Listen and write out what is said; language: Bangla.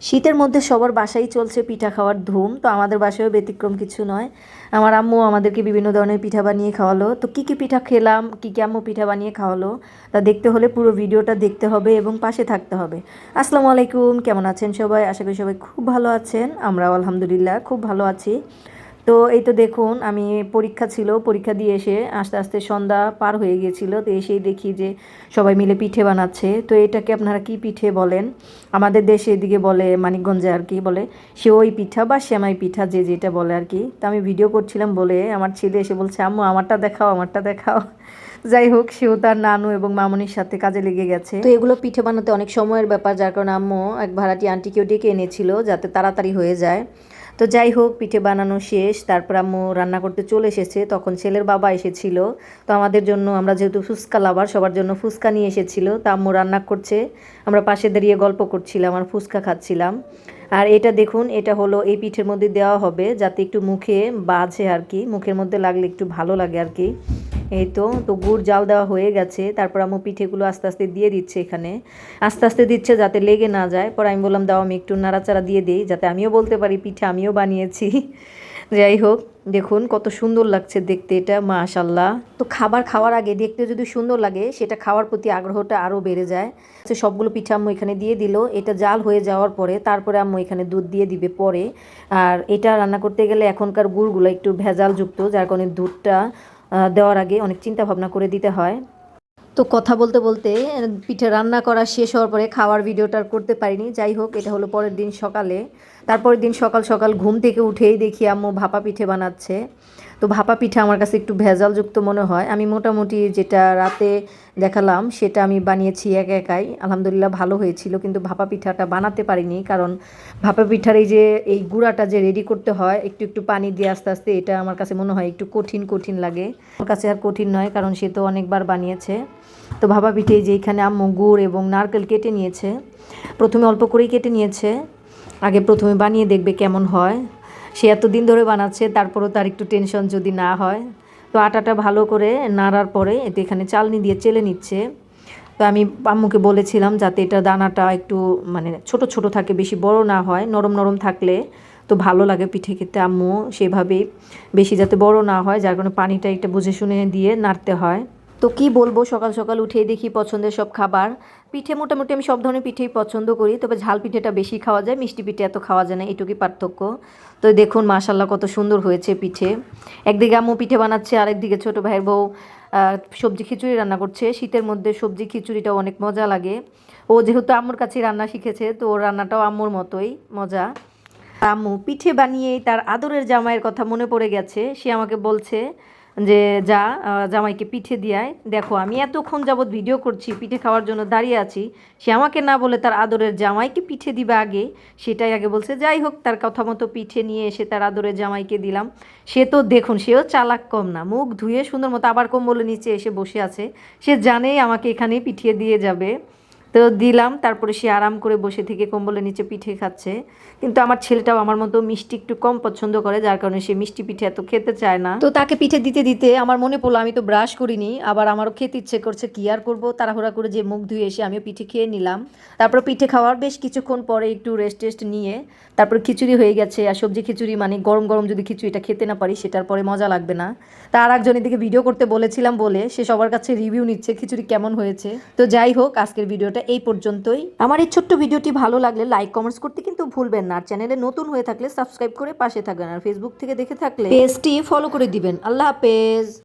শীতের মধ্যে সবার বাসায় চলছে পিঠা খাওয়ার ধুম, তো আমাদের বাসায়ও ব্যতিক্রম কিছু নয়। আমার আম্মু আমাদেরকে বিভিন্ন ধরনের পিঠা বানিয়ে খাওয়ালো। তো কী কী পিঠা খেলাম, কী কী আম্মু পিঠা বানিয়ে খাওয়ালো তা দেখতে হলে পুরো ভিডিওটা দেখতে হবে এবং পাশে থাকতে হবে। আসসালামু আলাইকুম, কেমন আছেন সবাই? আশা করি সবাই খুব ভালো আছেন। আমরাও আলহামদুলিল্লাহ খুব ভালো আছি। তো এই তো দেখুন, আমি পরীক্ষা ছিল, পরীক্ষা দিয়ে এসে আস্তে আস্তে সন্ধ্যা পার হয়ে গিয়েছিল। তো এসেই দেখি যে সবাই মিলে পিঠে বানাচ্ছে। তো এটাকে আপনারা কি পিঠে বলেন? আমাদের দেশে এদিকে বলে মানিকগঞ্জে আর কি বলে সেওই পিঠা বা সেমাই পিঠা, যে যেটা বলে আর কি। তো আমি ভিডিও করছিলাম বলে আমার ছেলে এসে বলছে, আম্মু আমারটা দেখাও, আমারটা দেখাও। যাই হোক, সেও তার নানু এবং মামনির সাথে কাজে লেগে গেছে। তো এগুলো পিঠে বানাতে অনেক সময়ের ব্যাপার, যার কারণে আম্মু এক ভাড়াটি আন্টিকেও ডেকে এনেছিল যাতে তাড়াতাড়ি হয়ে যায়। তো যাই হোক, পিঠে বানানো শেষ, তারপর আম্মু রান্না করতে চলে এসেছে। তখন ছেলের বাবা এসেছিল। তো আমাদের জন্য, আমরা যেহেতু ফুচকা লাভার, সবার জন্য ফুচকা নিয়ে এসেছিল। তো আম্মু রান্না করছে, আমরা পাশে দাঁড়িয়ে গল্প করছিলাম আর ফুচকা খাচ্ছিলাম। আর এটা দেখুন, এটা হলো এই পিঠের মধ্যে দেওয়া হবে যাতে একটু মুখে বাজে আর কি, মুখের মধ্যে লাগলে একটু ভালো লাগে আর কি। এই তো তো গুড় জাল দেওয়া হয়ে গেছে। তারপর আম্মু পিঠেগুলো আস্তে আস্তে দিয়ে দিচ্ছে এখানে, আস্তে আস্তে দিচ্ছে যাতে লেগে না যায়। পরে আমি বললাম, দাও আমি একটু নাড়াচাড়া দিয়ে দিই যাতে আমিও বলতে পারি পিঠে আমিও বানিয়েছি। যাই হোক, দেখুন কত সুন্দর লাগছে দেখতে এটা, মাশাল্লাহ। তো খাবার খাওয়ার আগে দেখতে যদি সুন্দর লাগে, সেটা খাওয়ার প্রতি আগ্রহটা আরও বেড়ে যায়। সবগুলো পিঠা আম্মু এখানে দিয়ে দিল। এটা জাল হয়ে যাওয়ার পরে তারপরে আম্মু এখানে দুধ দিয়ে দিবে পরে। আর এটা রান্না করতে গেলে এখনকার গুড়গুলো একটু ভেজালযুক্ত, যার কারণে দুধটা দেওয়ার আগে অনেক চিন্তা ভাবনা করে দিতে হয়। তো কথা বলতে বলতে পিঠে রান্না করা শেষ হওয়ার পরে খাওয়ার ভিডিওটা আর করতে পারিনি। যাই হোক, এটা হলো পরের দিন সকালে। তারপরের দিন সকাল সকাল ঘুম থেকে উঠেই দেখি আম্মু ভাপা পিঠে বানাচ্ছে। তো ভাপা পিঠা আমার কাছে একটু ভেজালযুক্ত মনে হয়। আমি মোটামুটি যেটা রাতে দেখালাম সেটা আমি বানিয়েছি একাই। আলহামদুলিল্লাহ ভালো হয়েছিল, কিন্তু ভাপা পিঠাটা বানাতে পারিনি, কারণ ভাপা পিঠার এই যে এই গুঁড়াটা যে রেডি করতে হয় একটু একটু পানি দিয়ে আস্তে আস্তে, এটা আমার কাছে মনে হয় একটু কঠিন কঠিন লাগে। আমার কাছে আর কঠিন নয়, কারণ সে তো অনেকবার বানিয়েছে। তো ভাপা পিঠে যে এখানে আম্মু গুড় এবং নারকেল কেটে নিয়েছে, প্রথমে অল্প করেই কেটে নিয়েছে। আগে প্রথমে বানিয়ে দেখবে কেমন হয়। সে এত দিন ধরে বানাচ্ছে, তারপরও তার একটু টেনশন যদি না হয়। তো আটাটা ভালো করে নাড়ার পরে এতে এখানে চালনি দিয়ে চেলে নিচ্ছে। তো আমি আম্মুকে বলেছিলাম যাতে এটা দানাটা একটু মানে ছোট ছোট থাকে, বেশি বড় না হয়, নরম নরম থাকলে তো ভালো লাগে পিঠে খেতে। আম্মু সেভাবেই, বেশি যাতে বড় না হয়, যার কারণে পানিটা একটা বুঝে শুনে দিয়ে নাড়তে হয়। তো কি বলবো, সকাল সকাল উঠেই দেখি পছন্দের সব খাবার। পিঠে মোটামুটি আমি সব ধরনের পিঠেই পছন্দ করি, তবে ঝাল পিঠেটা বেশি খাওয়া যায়, মিষ্টি পিঠে এত খাওয়া যায় না, এটুকুই পার্থক্য। তো দেখুন মাশাল্লাহ কত সুন্দর হয়েছে পিঠে। একদিকে আম্মু পিঠে বানাচ্ছে, আরেকদিকে ছোটো ভাইয়ের বউ সবজি খিচুড়ি রান্না করছে। শীতের মধ্যে সবজি খিচুড়িটাও অনেক মজা লাগে। ও যেহেতু আম্মুর কাছেই রান্না শিখেছে, তো ওর রান্নাটাও আম্মুর মতোই মজা। আম্মু পিঠে বানিয়েই তার আদরের জামাইয়ের কথা মনে পড়ে গেছে। সে আমাকে বলছে যে, যা জামাইকে পিঠে দিয়ায়। দেখো, আমি এতক্ষণ যাবৎ ভিডিও করছি, পিঠে খাওয়ার জন্য দাঁড়িয়ে আছি, সে আমাকে না বলে তার আদরের জামাইকে পিঠে দিবে আগে, সেটাই আগে বলছে। যাই হোক, তার কথা মতো পিঠে নিয়ে এসে তার আদরের জামাইকে দিলাম। সে তো দেখুন, সেও চালাক কম না, মুখ ধুয়ে সুন্দর মতো আবার কম্বলের নিচে এসে বসে আছে। সে জানেই আমাকে এখানেই পিঠিয়ে দিয়ে যাবে। তো দিলাম, তারপরে সে আরাম করে বসে থেকে কম্বলের নিচে পিঠে খাচ্ছে। কিন্তু আমার ছেলেটাও আমার মতো মিষ্টি একটু কম পছন্দ করে, যার কারণে সে মিষ্টি পিঠে এত খেতে চায় না। তো তাকে পিঠে দিতে দিতে আমার মনে পড়লো আমি তো ব্রাশ করিনি, আবার আমারও খেতে ইচ্ছে করছে, কি আর করবো, তাড়াহুড়া করে যে মুখ ধুয়ে এসে আমিও পিঠে খেয়ে নিলাম। তারপর পিঠে খাওয়ার বেশ কিছুক্ষণ পরে একটু রেস্ট টেস্ট নিয়ে তারপর খিচুড়ি হয়ে গেছে। আর সবজি খিচুড়ি মানে গরম গরম যদি খিচুড়িটা খেতে না পারি, সেটার পরে মজা লাগবে না। তার একজনের দিকে ভিডিও করতে বলেছিলাম বলে সে সবার কাছে রিভিউ নিচ্ছে খিচুড়ি কেমন হয়েছে। তো যাই হোক, আজকের ভিডিওটা এই পর্যন্তই। আমার এই ছোট্ট ভিডিওটি ভালো লাগলে লাইক কমেন্টস করতে কিন্তু ভুলবেন না। আর চ্যানেলে নতুন হয়ে থাকলে সাবস্ক্রাইব করে পাশে থাকবেন। আর ফেসবুক থেকে দেখে থাকলে পেজটি ফলো করে দিবেন। আল্লাহ হাফেজ।